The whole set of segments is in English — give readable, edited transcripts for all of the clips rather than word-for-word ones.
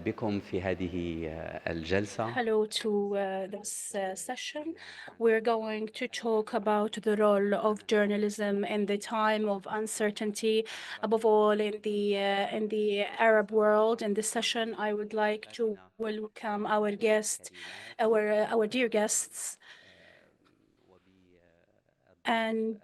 بكم في هذه الجلسة. Hello to this session. We're going to talk about the role of journalism in the time of uncertainty, above all in the Arab world. In this session, I would like to welcome our guests, our dear guests, and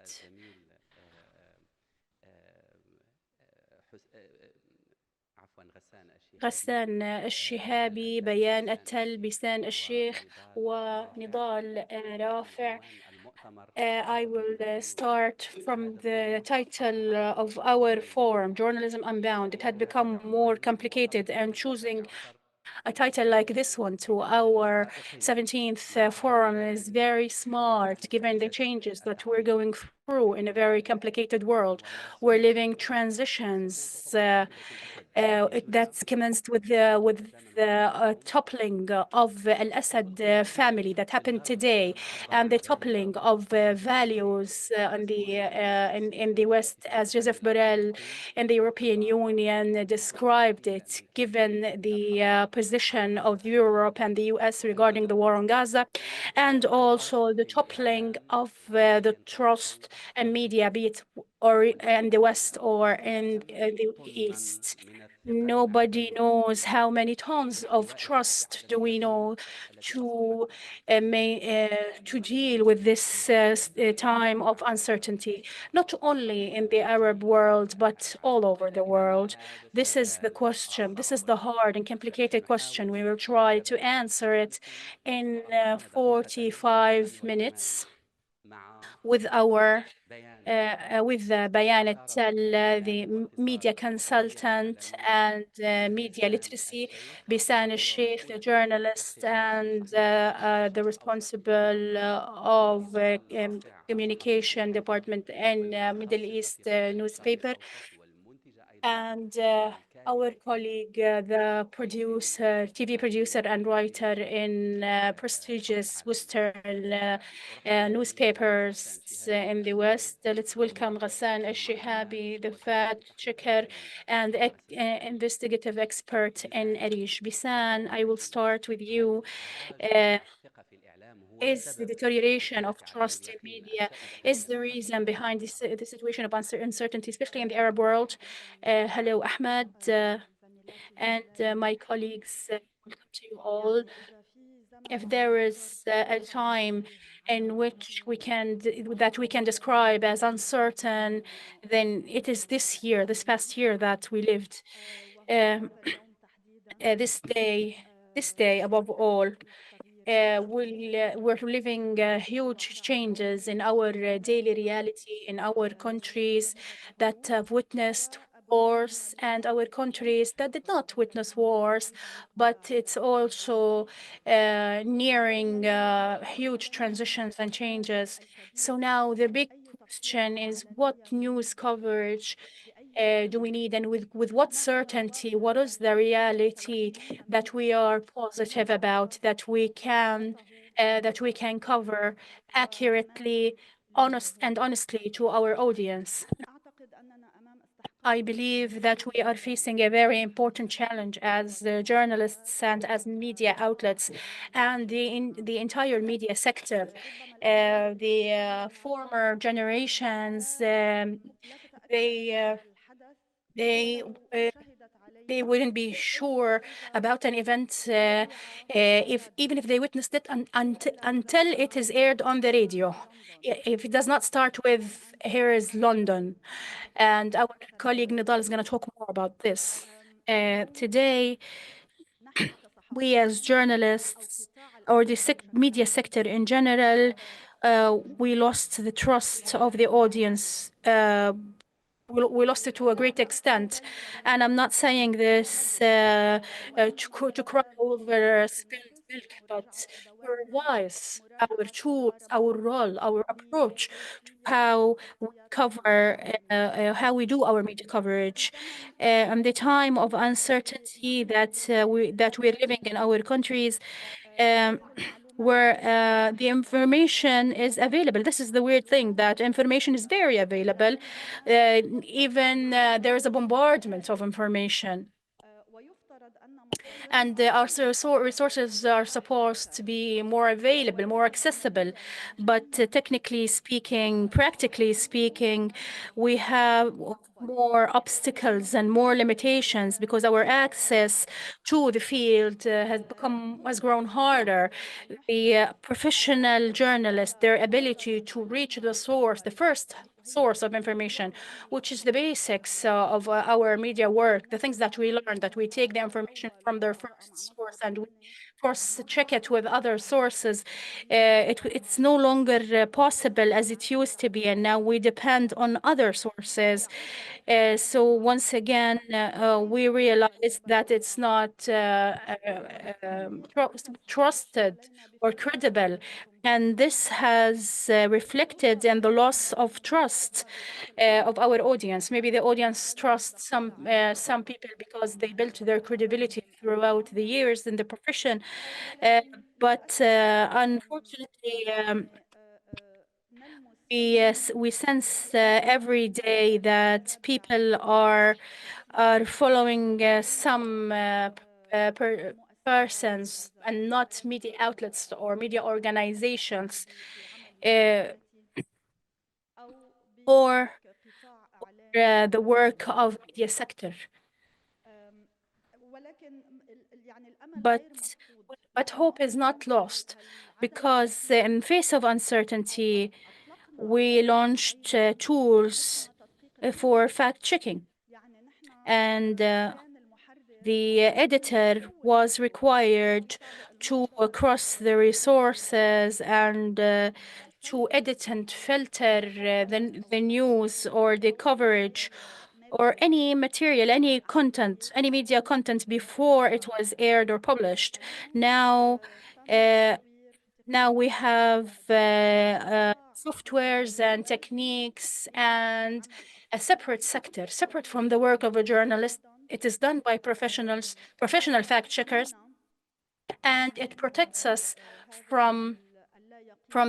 غسان الشهابي، بيان التل، بيسان الشيخ، ونضال رافع. I will start from the title of our forum, Journalism Unbound. It had become more complicated, and choosing a title like this one to our 17th forum is very smart, given the changes that we're going through in a very complicated world. We're living transitions that's commenced with the toppling of Al-Assad family that happened today, and the toppling of values in the West, as Joseph Borrell in the European Union described it, given the position of Europe and the US regarding the war on Gaza, and also the toppling of the trust in media, be it or in the West or in the East. Nobody knows how many tons of trust do we know to to deal with this time of uncertainty, not only in the Arab world, but all over the world. This is the question. This is the hard and complicated question. We will try to answer it in 45 minutes with our with Bayan Attal, the media consultant and media literacy, Bisan al-Sheikh, the journalist and the responsible of communication department in Middle East newspaper, and our colleague, the producer, TV producer and writer in prestigious Western newspapers in the West. Let's welcome Ghassan al-Shihabi, the fact checker and investigative expert in ARIJ. Bisan, I will start with you. Is the deterioration of trust in media is the reason behind this, the situation of uncertainty, especially in the Arab world? Hello, Ahmed, and my colleagues. Welcome to you all. If there is a time in which that we can describe as uncertain, then it is this year, this past year that we lived. Um, this day above all, we're living huge changes in our daily reality in our countries that have witnessed wars and our countries that did not witness wars, but it's also nearing huge transitions and changes. So now the big question is, what news coverage do we need, and with what certainty, what is the reality that we are positive about, that we can cover accurately, honestly to our audience? I believe that we are facing a very important challenge as journalists and as media outlets and the entire media sector. The former generations, they uh, they uh, they wouldn't be sure about an event if even if they witnessed it until it is aired on the radio. If it does not start with "Here is London," and our colleague Nidal is going to talk more about this today. We as journalists, or the media sector in general, we lost the trust of the audience. We lost it to a great extent, and I'm not saying this to cry over spilled milk, but to revise our tools, our role, our approach to how we cover, how we do our media coverage. And the time of uncertainty that we're living in our countries, um, where the information is available. This is the weird thing, that information is very available. Even there is a bombardment of information. and our resources are supposed to be more available, more accessible. But technically speaking, practically speaking, we have more obstacles and more limitations because our access to the field has grown harder. The professional journalist, their ability to reach the source, the first source of information, which is the basics of our media work, the things that we learn, that we take the information from their first source and we cross check it with other sources. It's no longer possible as it used to be, and now we depend on other sources. So once again, we realize that it's not trusted or credible. And this has reflected in the loss of trust of our audience. Maybe the audience trusts some people because they built their credibility throughout the years in the profession. Uh, but unfortunately, we sense every day that people are following some persons and not media outlets or media organizations, uh, or the work of media sector. But hope is not lost because in face of uncertainty, we launched tools for fact checking, and the editor was required to cross the resources and to edit and filter the news or the coverage or any material, any content, any media content before it was aired or published. Now, uh, now we have softwares and techniques and a separate sector, separate from the work of a journalist. It is done by professionals, professional fact checkers, and it protects us from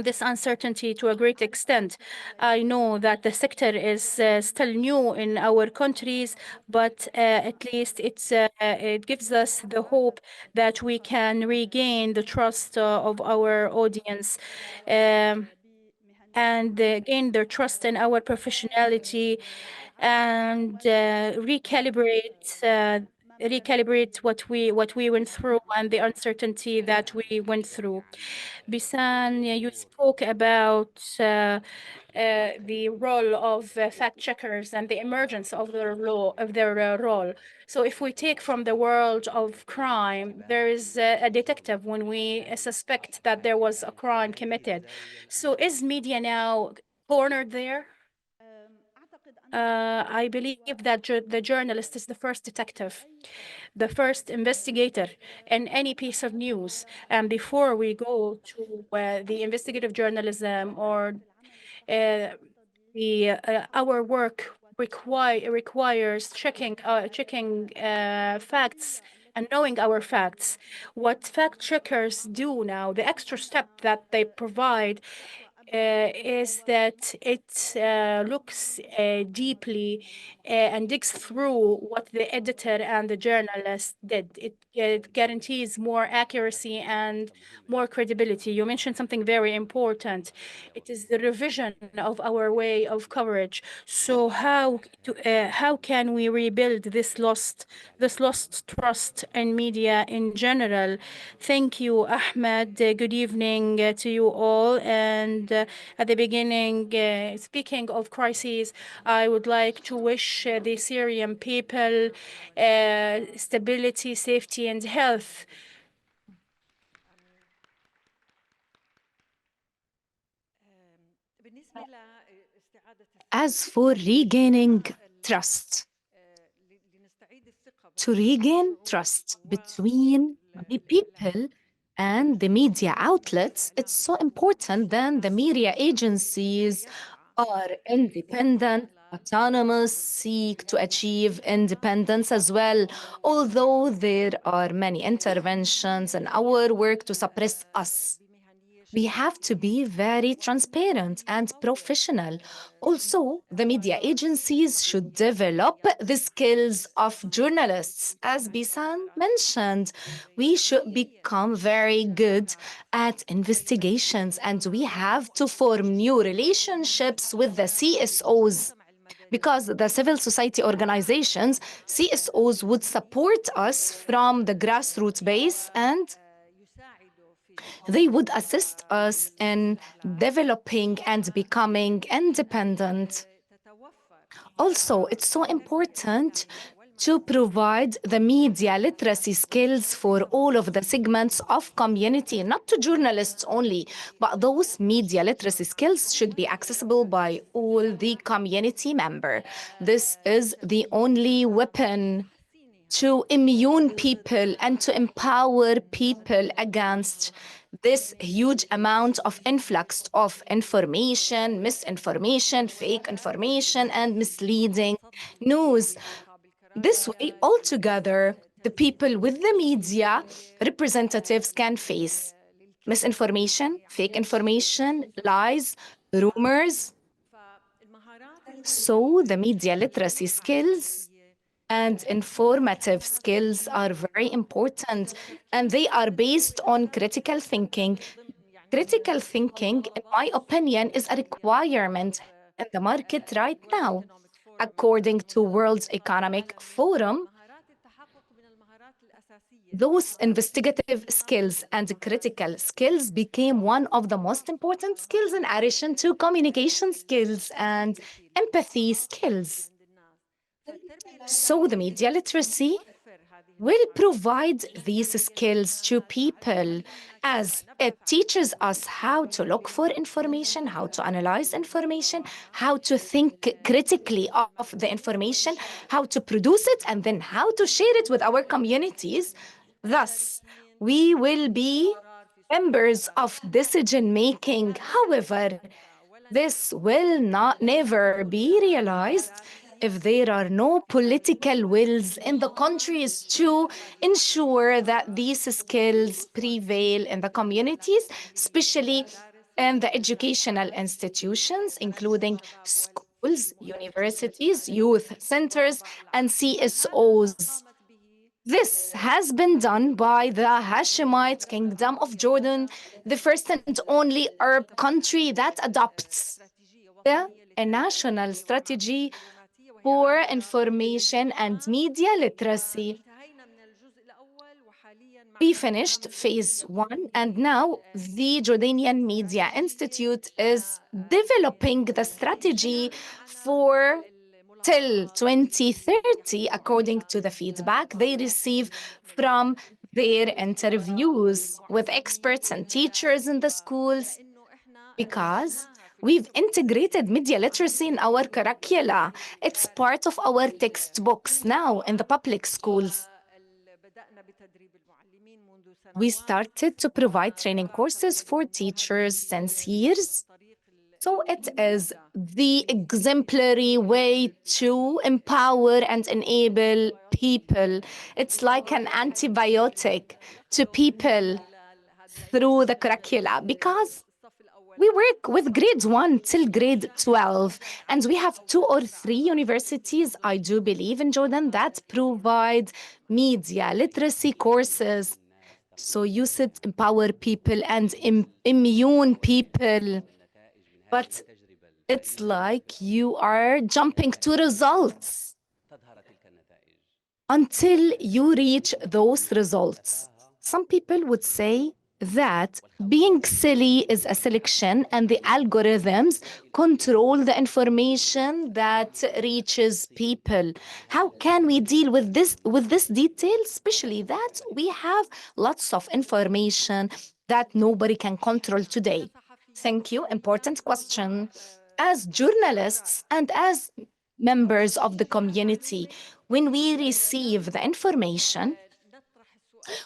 this uncertainty to a great extent. I know that the sector is still new in our countries, but at least it gives us the hope that we can regain the trust of our audience. Um, and gain their trust in our professionality and recalibrate what we went through and the uncertainty that we went through. Bisan, you spoke about the role of fact checkers and the emergence of their role. So if we take from the world of crime, there is a detective when we suspect that there was a crime committed. So is media now cornered there? I believe that the journalist is the first detective, the first investigator in any piece of news. And before we go to the investigative journalism or uh, our work requires checking facts and knowing our facts. What fact checkers do now, the extra step that they provide is that it looks deeply and digs through what the editor and the journalist did. It guarantees more accuracy and more credibility. You mentioned something very important. It is the revision of our way of coverage. So how can we rebuild this lost trust in media in general? Thank you, Ahmed. Good evening to you all. And at the beginning, speaking of crises, I would like to wish the Syrian people stability, safety, and health. As for regaining trust, to regain trust between the people and the media outlets, it's so important that the media agencies are independent, autonomous, seek to achieve independence as well, although there are many interventions in our work to suppress us. we have to be very transparent and professional. Also, the media agencies should develop the skills of journalists. As Bisan mentioned, we should become very good at investigations and we have to form new relationships with the CSOs because the civil society organizations, CSOs, would support us from the grassroots base and they would assist us in developing and becoming independent. Also, it's so important to provide the media literacy skills for all of the segments of community, not to journalists only, but those media literacy skills should be accessible by all the community member. This is the only weapon to immune people and to empower people against this huge amount of influx of information, misinformation, fake information, and misleading news. This way, altogether, the people with the media representatives can face misinformation, fake information, lies, rumors. So, the media literacy skills and informative skills are very important, and they are based on critical thinking. Critical thinking, in my opinion, is a requirement in the market right now. According to World Economic Forum, those investigative skills and critical skills became one of the most important skills in addition to communication skills and empathy skills. So the media literacy will provide these skills to people as it teaches us how to look for information, how to analyze information, how to think critically of the information, how to produce it, and then how to share it with our communities. Thus, we will be members of decision making. However, this will not never be realized if there are no political wills in the countries to ensure that these skills prevail in the communities, especially in the educational institutions, including schools, universities, youth centers, and CSOs. This has been done by the Hashemite Kingdom of Jordan, the first and only Arab country that adopts a national strategy for information and media literacy. We finished phase one, and now the Jordanian Media Institute is developing the strategy for till 2030, according to the feedback they receive from their interviews with experts and teachers in the schools, because we've integrated media literacy in our curricula. It's part of our textbooks now in the public schools. We started to provide training courses for teachers since years. So it is the exemplary way to empower and enable people. It's like an antibiotic to people through the curricula because we work with grades 1 till grade 12, and we have 2 or 3 universities, I do believe, in Jordan that provide media literacy courses. So you should empower people and immune people. But it's like you are jumping to results until you reach those results. Some people would say that being silly is a selection and the algorithms control the information that reaches people. How can we deal with this detail, especially that we have lots of information that nobody can control today? Thank you. Important question. As journalists and as members of the community, when we receive the information,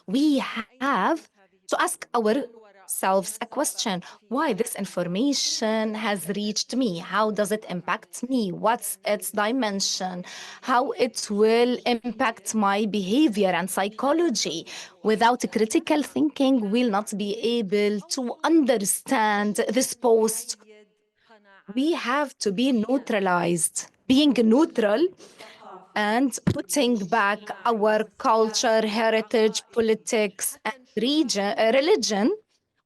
we have to ask themselves a question: why this information has reached me? How does it impact me? What's its dimension? How it will impact my behavior and psychology? Without critical thinking, we'll not be able to understand this post. We have to be neutralized. Being neutral and putting back our culture, heritage, politics, and religion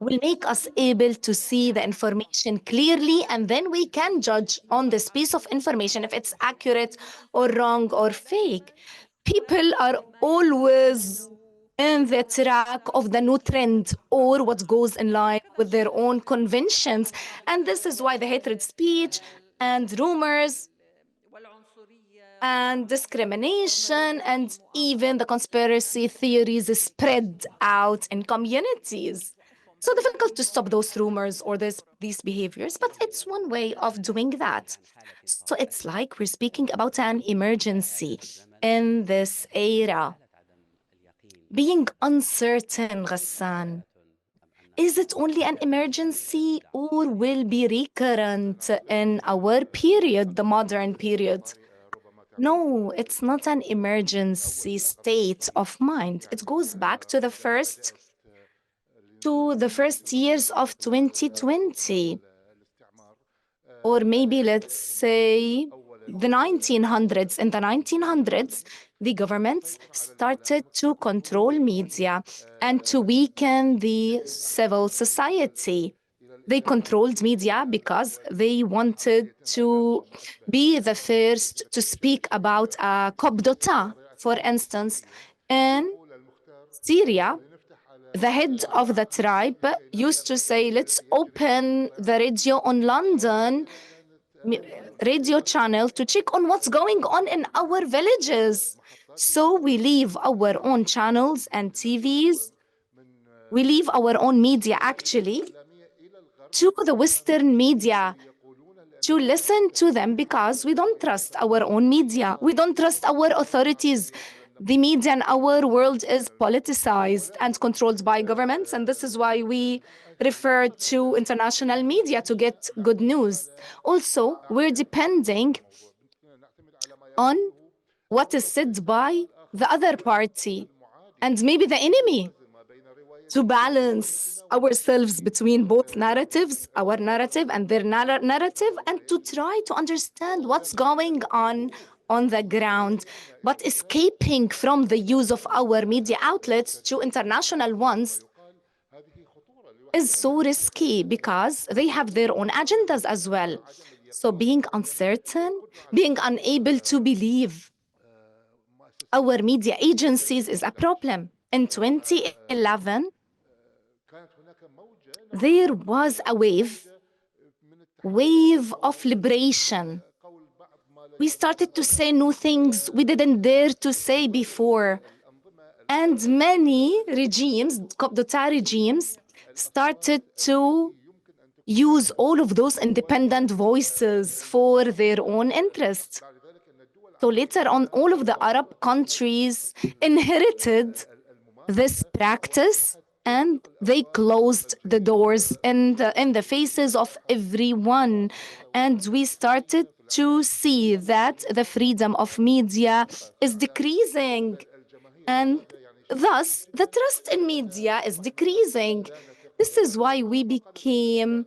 will make us able to see the information clearly, and then we can judge on this piece of information if it's accurate or wrong or fake. People are always in the track of the new trend or what goes in line with their own conventions. And this is why the hatred speech and rumors and discrimination and even the conspiracy theories spread out in communities. So difficult to stop those rumors or these behaviors, but it's one way of doing that. So it's like we're speaking about an emergency in this era. Being uncertain, Ghassan, is it only an emergency or will be recurrent in our period, the modern period? No, it's not an emergency state of mind. It goes back to the first years of 2020, or maybe let's say the 1900s. In the 1900s, the governments started to control media and to weaken the civil society. They controlled media because they wanted to be the first to speak about a coup d'etat. For instance, in Syria, the head of the tribe used to say, let's open the radio on London radio channel to check on what's going on in our villages. So we leave our own channels and TVs. We leave our own media actually to the Western media to listen to them because we don't trust our own media. We don't trust our authorities. The media in our world is politicized and controlled by governments, and this is why we refer to international media to get good news. Also, we're depending on what is said by the other party and maybe the enemy to balance ourselves between both narratives, our narrative and their narrative, and to try to understand what's going on the ground. But escaping from the use of our media outlets to international ones is so risky because they have their own agendas as well. So being uncertain, being unable to believe our media agencies is a problem. In 2011, there was a wave of liberation. We started to say new things we didn't dare to say before. And many regimes, coup d'etat regimes, started to use all of those independent voices for their own interests. So later on, all of the Arab countries inherited this practice and they closed the doors in the faces of everyone. And we started to see that the freedom of media is decreasing. And thus, the trust in media is decreasing. This is why we became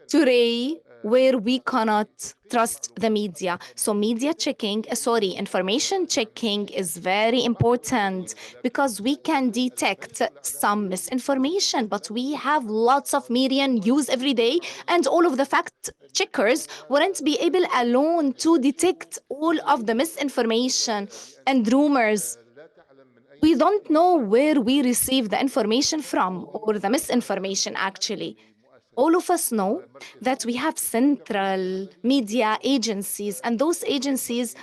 today where we cannot trust the media. So information checking is very important because we can detect some misinformation, but we have lots of media news every day, and all of the fact checkers wouldn't be able alone to detect all of the misinformation and rumors. We don't know where we receive the information from or the misinformation actually. All of us know that we have central media agencies, and those agencies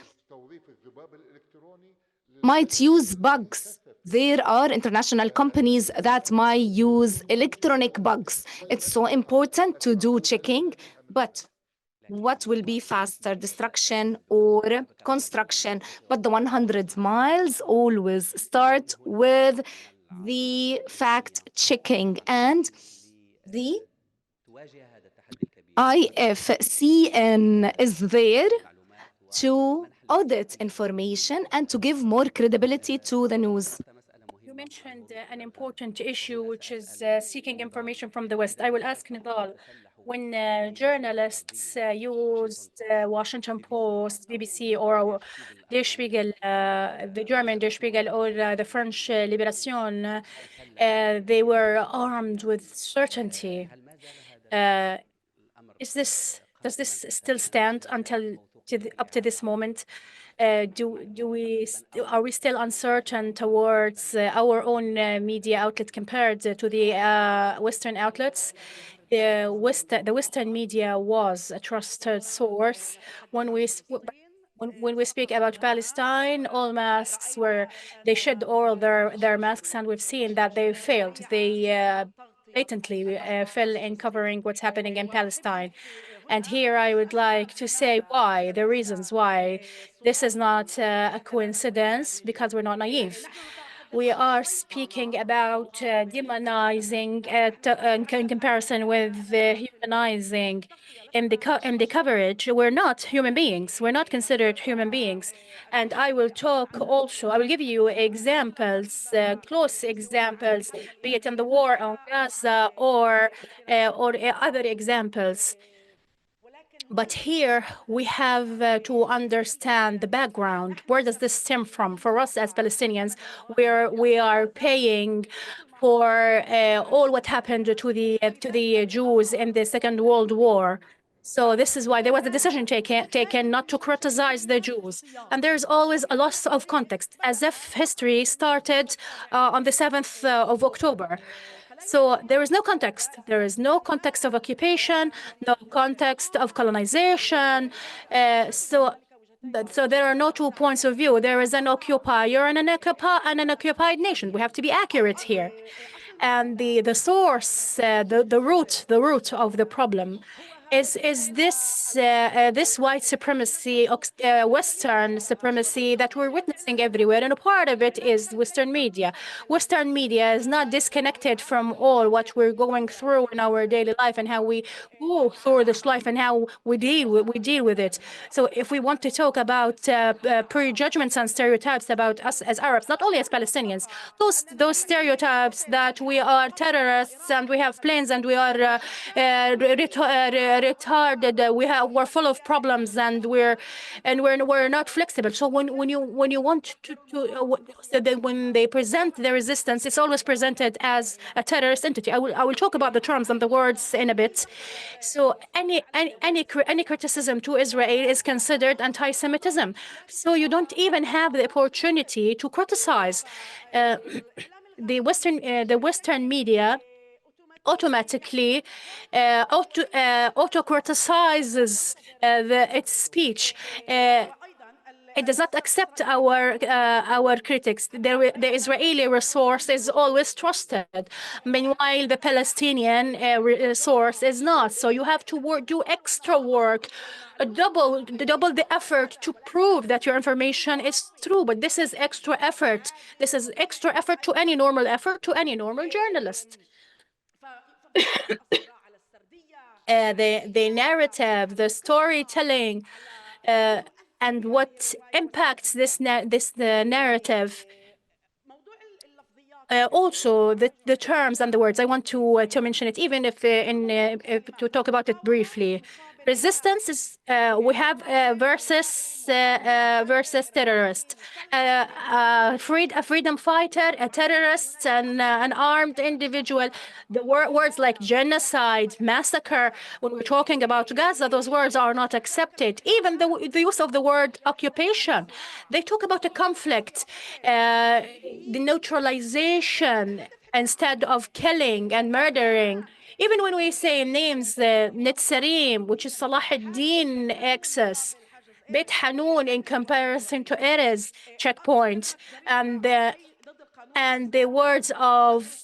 might use bugs. There are international companies that might use electronic bugs. It's so important to do checking, but what will be faster, destruction or construction? But the 100 miles always start with the fact checking. And The IFCN is there to audit information and to give more credibility to the news. You mentioned an important issue, which is seeking information from the West. I will ask Nidal, when journalists used Washington Post, BBC, or Der Spiegel, the German Der Spiegel, or the French Libération, they were armed with certainty. Does this still stand until up to this moment? Are we still uncertain towards our own media outlet compared to the Western outlets? The Western media was a trusted source. When we speak about Palestine, all masks they shed all their masks, and we've seen that they failed. They blatantly fail in covering what's happening in Palestine. And here I would like to say why, the reasons why this is not a coincidence, because we're not naive. We are speaking about demonizing in comparison with humanizing. In the coverage, we're not human beings. We're not considered human beings. And I will talk also, I will give you examples, close examples, be it in the war on Gaza or other examples. But here we have to understand the background. Where does this stem from? For us as Palestinians, where we are paying for all what happened to the Jews in the Second World War. So this is why there was a decision taken not to criticize the Jews. And there's always a loss of context, as if history started on the 7th of October. So there is no context. There is no context of occupation, no context of colonization. So there are no two points of view. There is an occupier and an occupied nation. We have to be accurate here. And the source, the root of the problem is this white supremacy, Western supremacy that we're witnessing everywhere, and a part of it is Western media. Western media is not disconnected from all what we're going through in our daily life and how we go through this life and how we deal with it. So if we want to talk about prejudgments and stereotypes about us as Arabs, not only as Palestinians, those stereotypes that we are terrorists and we have planes and we are retarded, we're full of problems and we're not flexible. So when you want so that when they present the resistance, it's always presented as a terrorist entity. I will talk about the terms and the words in a bit. So any criticism to Israel is considered anti-Semitism. So you don't even have the opportunity to criticize the Western media automatically auto criticizes its speech. It does not accept our critics. The Israeli resource is always trusted. Meanwhile, the Palestinian source is not. So you have to do extra work, double the effort to prove that your information is true. But this is extra effort. This is extra effort to any normal journalist. The narrative, the storytelling, and what impacts the narrative. Also, the terms and the words. I want to mention it, even if to talk about it briefly. Resistance is we have versus terrorist, a freedom fighter, a terrorist, and an armed individual. The words like genocide, massacre. When we're talking about Gaza, those words are not accepted. Even the use of the word occupation. They talk about a conflict, the neutralization instead of killing and murdering. Even when we say names, Netzarim, which is Salah ad-Din access, Beit Hanun in comparison to Erez checkpoint, and the words of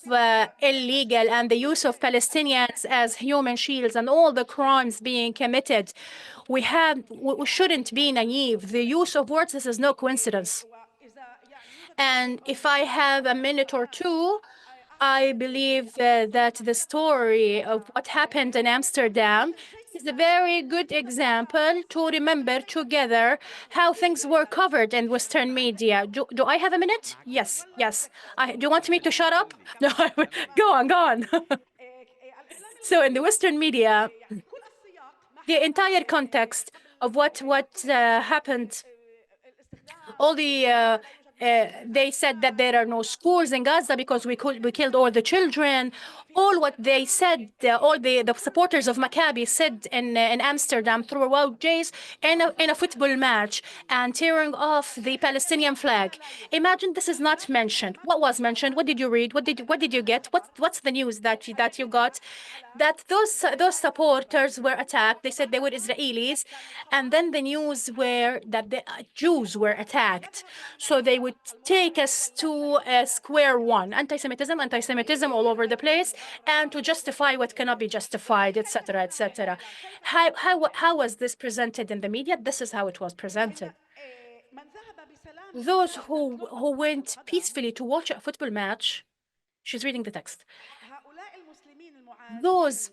illegal and the use of Palestinians as human shields and all the crimes being committed. We shouldn't be naive. The use of words, this is no coincidence. And if I have a minute or two, I believe that the story of what happened in Amsterdam is a very good example to remember together how things were covered in Western media. Do I have a minute? Yes, yes. Do you want me to shut up? No, go on, go on. So in the Western media, the entire context of what happened, all they said that there are no schools in Gaza because we killed all the children. All what they said, all the supporters of Maccabi said in Amsterdam throughout days in a football match and tearing off the Palestinian flag. Imagine this is not mentioned. What was mentioned? What did you read? What did you get? What's the news that you got? That those supporters were attacked. They said they were Israelis, and then the news were that the Jews were attacked. So they would take us to square one: anti-Semitism all over the place, and to justify what cannot be justified, etc., etc. How was this presented in the media? This is how it was presented. Those who went peacefully to watch a football match, she's reading the text. Those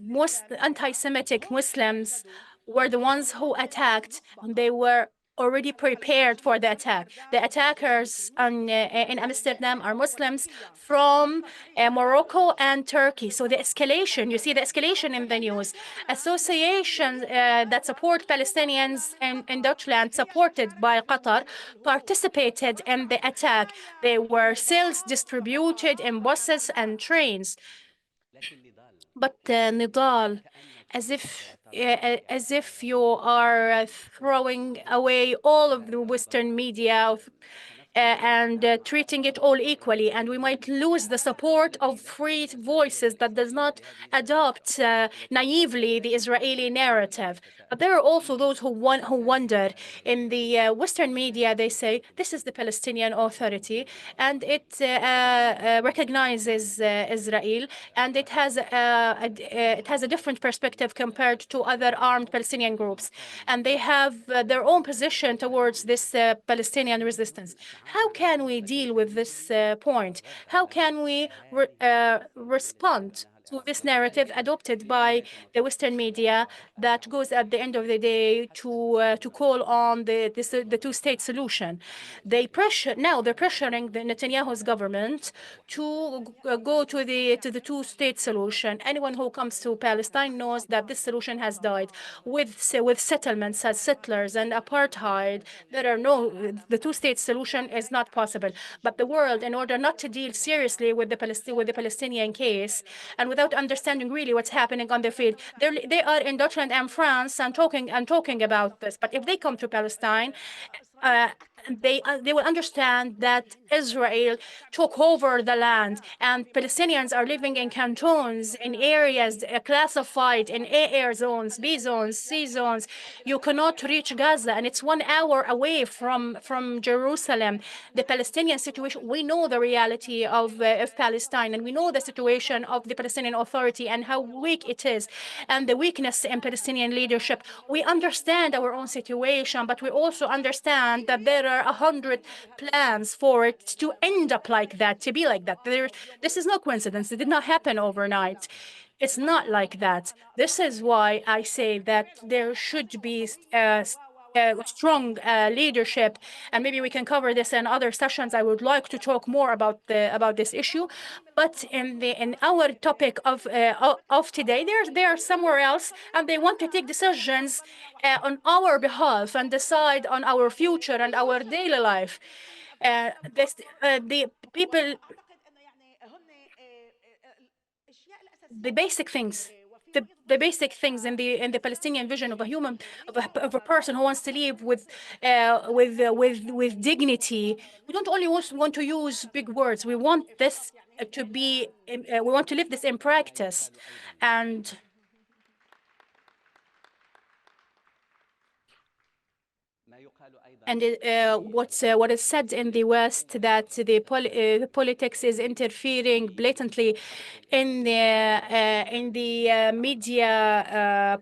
anti-Semitic Muslims were the ones who attacked, and they were already prepared for the attack. The attackers in Amsterdam are Muslims from Morocco and Turkey. So the escalation, you see the escalation in the news. Associations that support Palestinians in Deutschland, supported by Qatar, participated in the attack. There were cells distributed in buses and trains. But Nidal, as if you are throwing away all of the Western media and treating it all equally, and we might lose the support of free voices that does not adopt naively the Israeli narrative. But there are also those who wonder. In the Western media, they say this is the Palestinian Authority, and it recognizes Israel, and it has a different perspective compared to other armed Palestinian groups, and they have their own position towards this Palestinian resistance. How can we deal with this point? How can we respond to this narrative adopted by the Western media that goes at the end of the day to call on the two-state solution? They're pressuring the Netanyahu's government to go to the two-state solution. Anyone who comes to Palestine knows that this solution has died. With settlements as settlers and apartheid, the two-state solution is not possible. But the world, in order not to deal seriously with the Palestinian case, and without understanding really what's happening on the field, they are in Deutschland and France and talking about this. But if they come to Palestine, they will understand that Israel took over the land, and Palestinians are living in cantons, in areas classified in A zones, B zones, C zones. You cannot reach Gaza, and it's 1 hour away from Jerusalem. The Palestinian situation, we know the reality of Palestine, and we know the situation of the Palestinian Authority and how weak it is, and the weakness in Palestinian leadership. We understand our own situation, but we also understand that there are 100 plans for it to end up like that, to be like that. This is no coincidence. It did not happen overnight. It's not like that. This is why I say that there should be strong leadership, and maybe we can cover this in other sessions. I would like to talk more about this issue, but in our topic of today, they are somewhere else, and they want to take decisions on our behalf and decide on our future and our daily life. The people, the basic things, the basic things in the Palestinian vision of a human, of a person who wants to live with dignity. We don't only want to use big words. We want this to be. We want to live this in practice, and And what is said in the West, that the politics is interfering blatantly in the media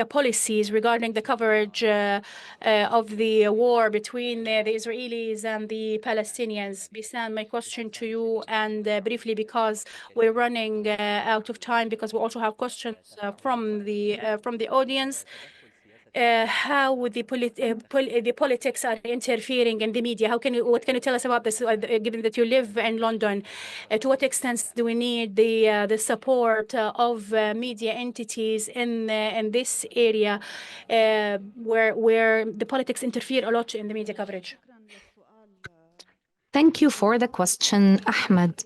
policies regarding the coverage of the war between the Israelis and the Palestinians. Bisan, my question to you, and briefly, because we're running out of time, because we also have questions from the audience. How the politics are interfering in the media? What can you tell us about this, given that you live in London? To what extent do we need the support of media entities in this area, where the politics interfere a lot in the media coverage? Thank you for the question, Ahmed.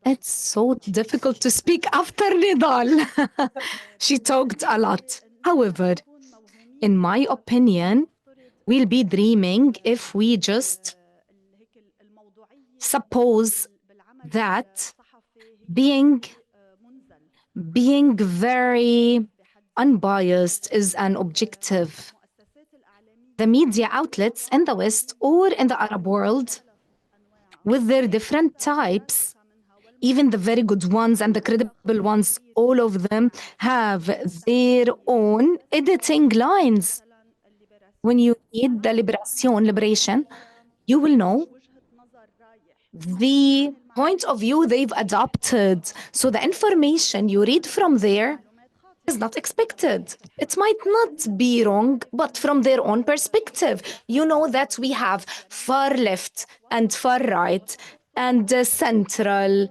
It's so difficult to speak after Nidal. She talked a lot. However, in my opinion, we'll be dreaming if we just suppose that being very unbiased is an objective. The media outlets in the West or in the Arab world, with their different types, even the very good ones and the credible ones, all of them have their own editing lines. When you read the liberation, you will know the point of view they've adopted. So the information you read from there is not expected. It might not be wrong, but from their own perspective. You know that we have far left and far right and central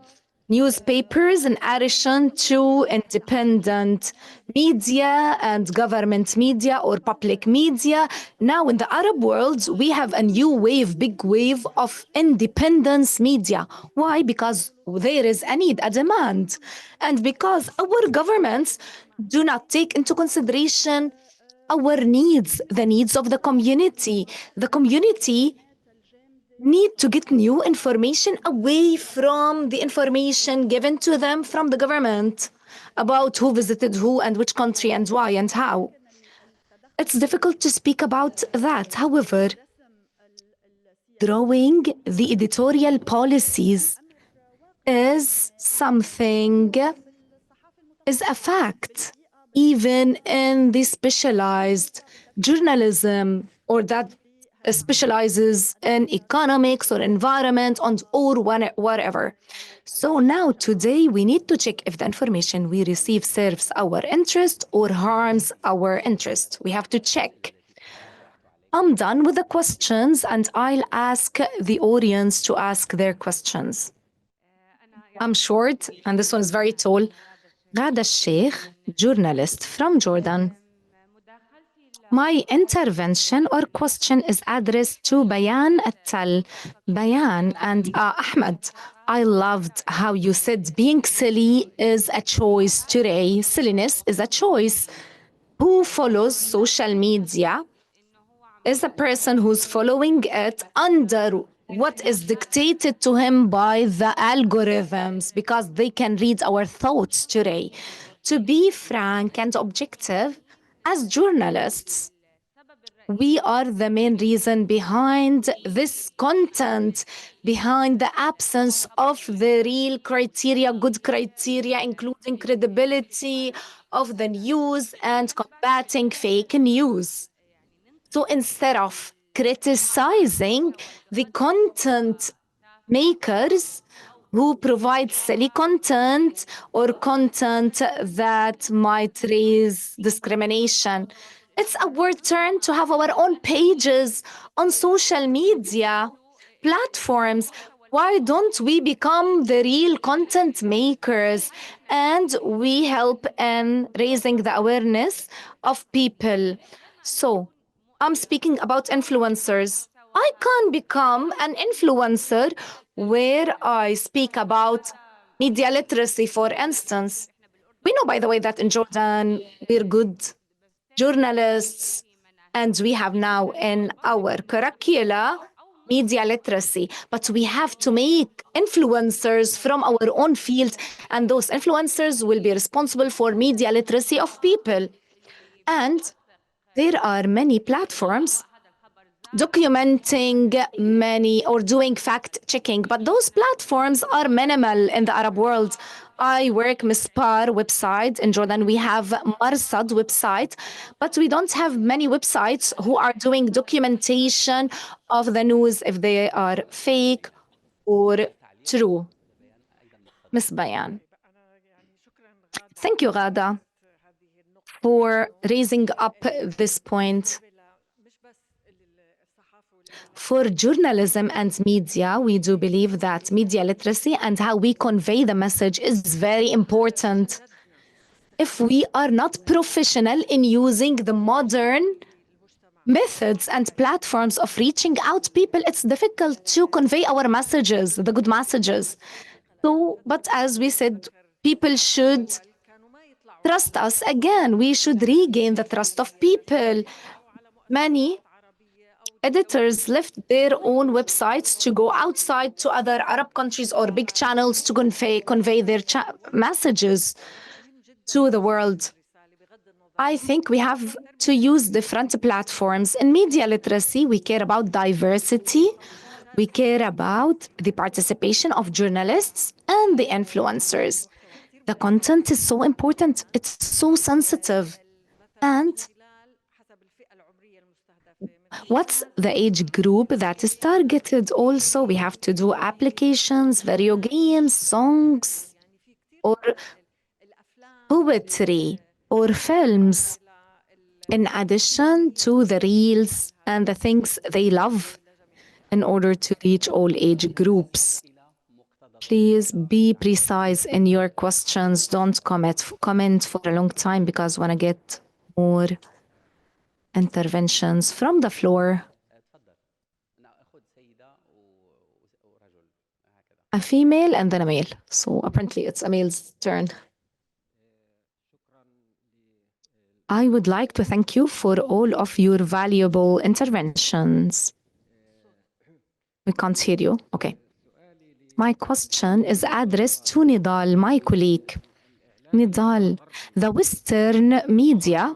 newspapers in addition to independent media and government media or public media. Now, in the Arab world, we have a new wave, big wave of independence media. Why? Because there is a need, a demand. And because our governments do not take into consideration our needs, the needs of the community. The community need to get new information away from the information given to them from the government about who visited who and which country and why and how. It's difficult to speak about that. However, drawing the editorial policies is something, is a fact, even in the specialized journalism or that specializes in economics or environment or whatever. So now today we need to check if the information we receive serves our interest or harms our interest. We have to check. I'm done with the questions and I'll ask the audience to ask their questions. I'm short and this one is very tall. Ghada Sheikh, journalist from Jordan. My intervention or question is addressed to Bayan Attal. Bayan and Ahmed, I loved how you said being silly is a choice today. Silliness is a choice. Who follows social media is a person who's following it under what is dictated to him by the algorithms, because they can read our thoughts today. To be frank and objective, as journalists, we are the main reason behind this content, behind the absence of the real criteria, good criteria, including credibility of the news and combating fake news. So instead of criticizing the content makers who provide silly content or content that might raise discrimination, it's our turn to have our own pages on social media platforms. Why don't we become the real content makers and we help in raising the awareness of people? So I'm speaking about influencers. I can become an influencer where I speak about media literacy, for instance. We know, by the way, that in Jordan, we're good journalists, and we have now in our curricula media literacy, but we have to make influencers from our own field, and those influencers will be responsible for media literacy of people. And there are many platforms documenting many or doing fact checking, but those platforms are minimal in the Arab world. I work Mispar website in Jordan. We have Marsad website, but we don't have many websites who are doing documentation of the news if they are fake or true. Miss Bayan. Thank you, Ghada, for raising up this point. For journalism and media, we do believe that media literacy and how we convey the message is very important. If we are not professional in using the modern methods and platforms of reaching out people, it's difficult to convey our messages, the good messages. So, but as we said, people should trust us again. We should regain the trust of people. Many editors left their own websites to go outside to other Arab countries or big channels to convey their messages to the world. I think we have to use different platforms. In media literacy, we care about diversity. We care about the participation of journalists and the influencers. The content is so important. It's so sensitive. And what's the age group that is targeted? Also, we have to do applications, video games, songs, or poetry, or films, in addition to the reels and the things they love in order to reach all age groups. Please be precise in your questions. Don't comment for a long time because I want to get more interventions from the floor. A female and then a male. So apparently it's a male's turn. I would like to thank you for all of your valuable interventions. We can't hear you. Okay. My question is addressed to Nidal, my colleague. Nidal, the Western media,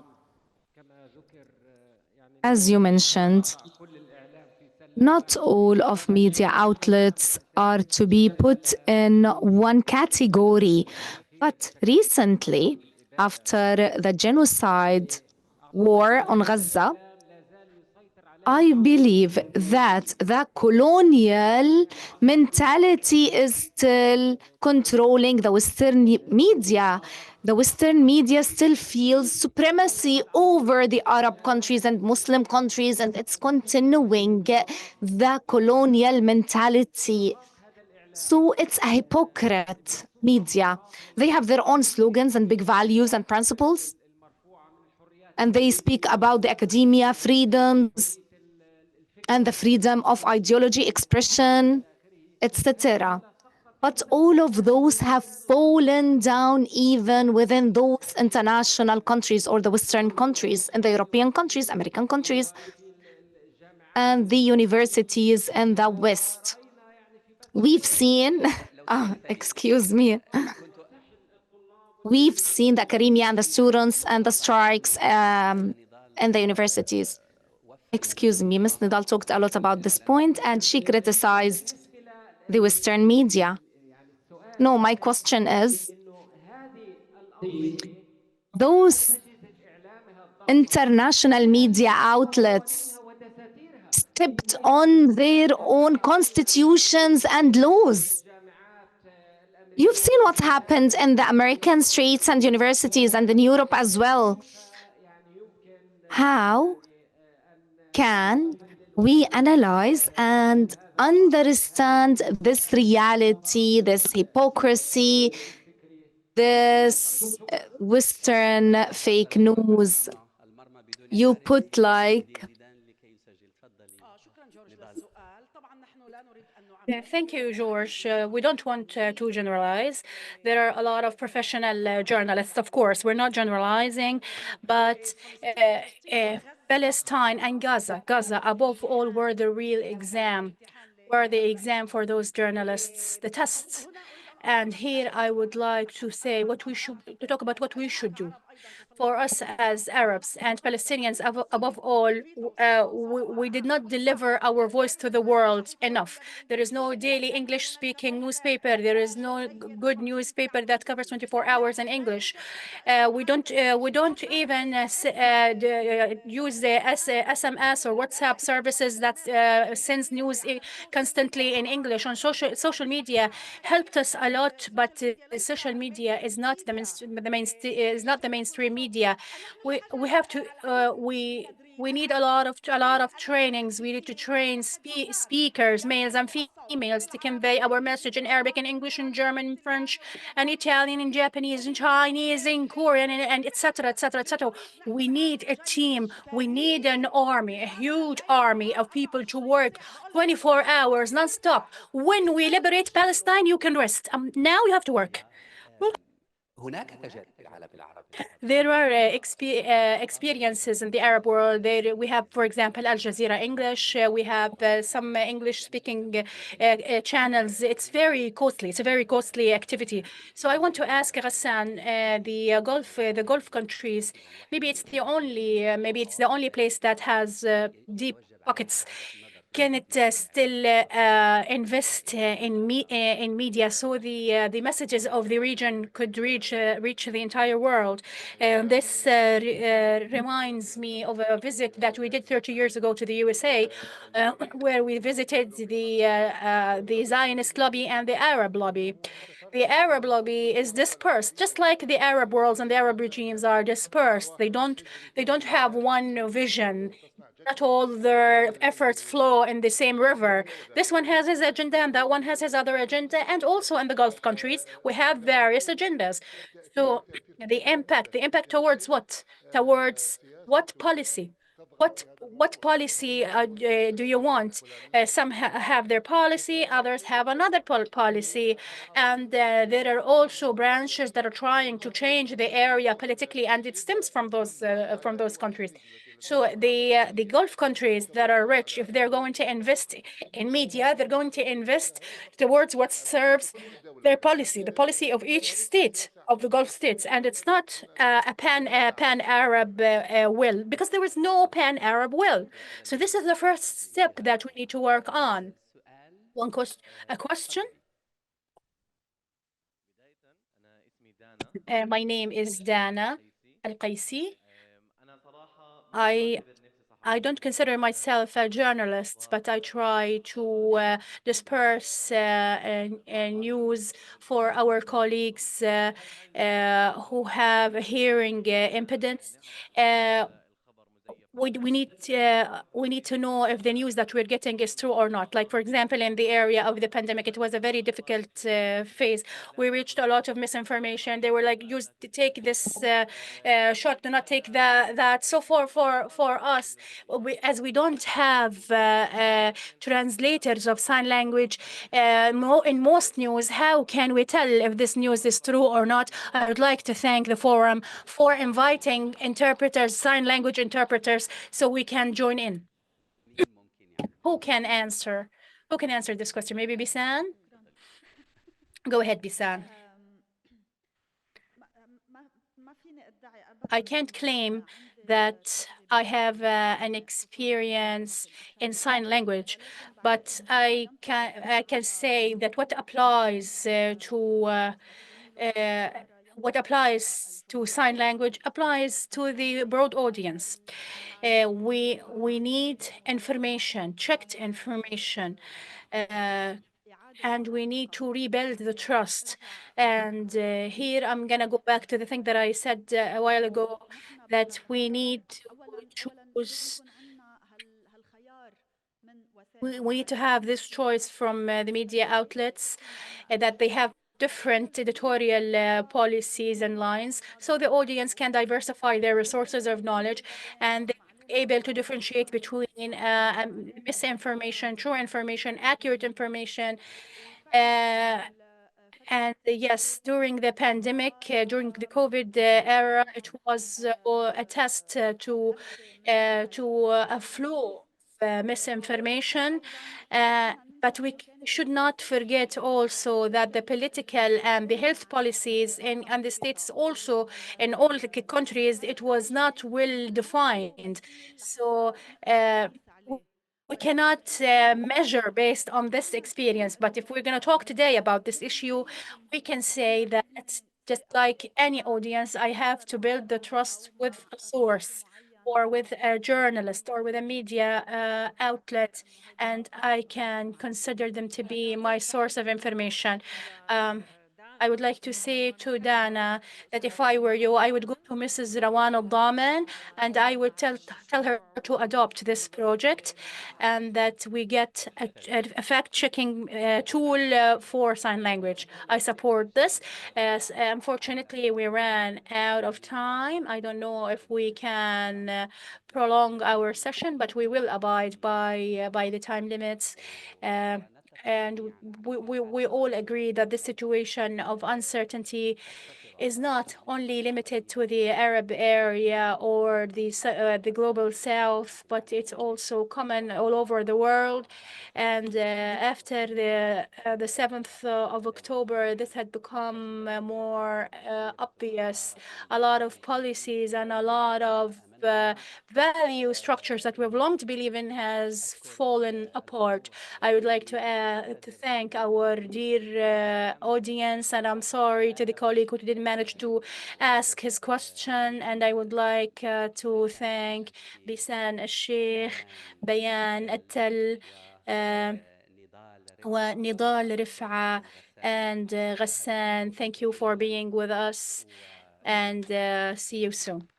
as you mentioned, not all of media outlets are to be put in one category. But recently, after the genocide war on Gaza, I believe that the colonial mentality is still controlling the Western media. The Western media still feels supremacy over the Arab countries and Muslim countries, and it's continuing the colonial mentality. So it's a hypocrite media. They have their own slogans and big values and principles, and they speak about the academia freedoms and the freedom of ideology expression, etc. But all of those have fallen down even within those international countries or the Western countries and the European countries, American countries, and the universities in the West. We've seen, excuse me, we've seen the academia and the students and the strikes in the universities. Excuse me, Ms. Nidal talked a lot about this point and she criticized the Western media. No, my question is, those international media outlets stepped on their own constitutions and laws. You've seen what happened in the American streets and universities and in Europe as well. How can we analyze and understand this reality, this hypocrisy, this Western fake news? You put like Thank you, George. We don't want to generalize. There are a lot of professional journalists, of course. We're not generalizing, but Palestine and Gaza, above all, were the real exam, were the exam for those journalists, the tests. And here I would like to say to talk about what we should do. for us as Arabs and Palestinians, above all, we did not deliver our voice to the world enough. There is no daily English-speaking newspaper. There is no good newspaper that covers 24 hours in English. We don't even use the SMS or WhatsApp services that sends news constantly in English. On social media helped us a lot, but social media is not the mainstream media. We have to we need a lot of trainings. We need to train speakers, males and females, to convey our message in Arabic and English and German and French and Italian and Japanese and Chinese and Korean and etc. etc. etc. We need a team. We need an army, a huge army of people to work 24 hours non-stop. When we liberate Palestine, you can rest. Now you have to work. هناك تجارب في العالم العربي. There are experiences in the Arab world. We have, for example, Al Jazeera English. We have some English-speaking channels. It's very costly. It's a very costly activity. So I want to ask Ghassan, the Gulf countries. Maybe it's the only place that has deep pockets. Can it still invest in media so the messages of the region could reach the entire world? This reminds me of a visit that we did 30 years ago to the USA, where we visited the Zionist lobby and the Arab lobby. The Arab lobby is dispersed, just like the Arab worlds and the Arab regimes are dispersed. They don't have one vision. Not all their efforts flow in the same river. This one has his agenda and that one has his other agenda. And also in the Gulf countries, we have various agendas. So the impact towards what? Towards what policy? What policy do you want? Some have their policy, others have another policy, and there are also branches that are trying to change the area politically, and it stems from those countries. So the Gulf countries that are rich, if they're going to invest in media, they're going to invest towards what serves their policy, the policy of each state of the Gulf states, and it's not a pan-Arab will, because there is no pan-Arab will. So this is the first step that we need to work on. A question? My name is Dana Al-Qaisi. I I don't consider myself a journalist, but I try to disperse news for our colleagues who have hearing impedance. Uh, we need to know if the news that we're getting is true or not. Like, for example, in the area of the pandemic, it was a very difficult phase. We reached a lot of misinformation. They were like, use take this shot, do not take that. So for us, as we don't have translators of sign language in most news, how can we tell if this news is true or not? I would like to thank the forum for inviting interpreters, sign language interpreters, so we can join in. Who can answer? Who can answer this question? Maybe Bisan? Go ahead, Bisan. I can't claim that I have an experience in sign language, but I can say that what applies to sign language applies to the broad audience. We need information, checked information, and we need to rebuild the trust. And here I'm going to go back to the thing that I said a while ago, that we need to choose. We need to have this choice from the media outlets, that they have different editorial policies and lines, so the audience can diversify their resources of knowledge, and they're able to differentiate between misinformation, true information, accurate information. And yes, during the pandemic, during the COVID era, it was a test to a flow of misinformation. But we should not forget also that the political and the health policies in and the states also in all the countries, it was not well defined. So we cannot measure based on this experience. But if we're going to talk today about this issue, we can say that just like any audience, I have to build the trust with a source or with a journalist or with a media outlet, and I can consider them to be my source of information. Um, I would like to say to Dana that if I were you, I would go to Mrs. Rawan al-Daman and I would tell her to adopt this project, and that we get a fact-checking tool for sign language. I support this. As unfortunately, we ran out of time. I don't know if we can prolong our session, but we will abide by the time limits. Uh, and we all agree that the situation of uncertainty is not only limited to the Arab area or the global south, but it's also common all over the world. And after the 7th of October, this had become more obvious. A lot of policies and a lot of value structures that we've long to believe in has fallen apart. I would like to thank our dear audience, and I'm sorry to the colleague who didn't manage to ask his question. And I would like to thank Bisan al-Sheikh, Bayan Attal, ونضال رفعة, and Ghassan. Thank you for being with us, and see you soon.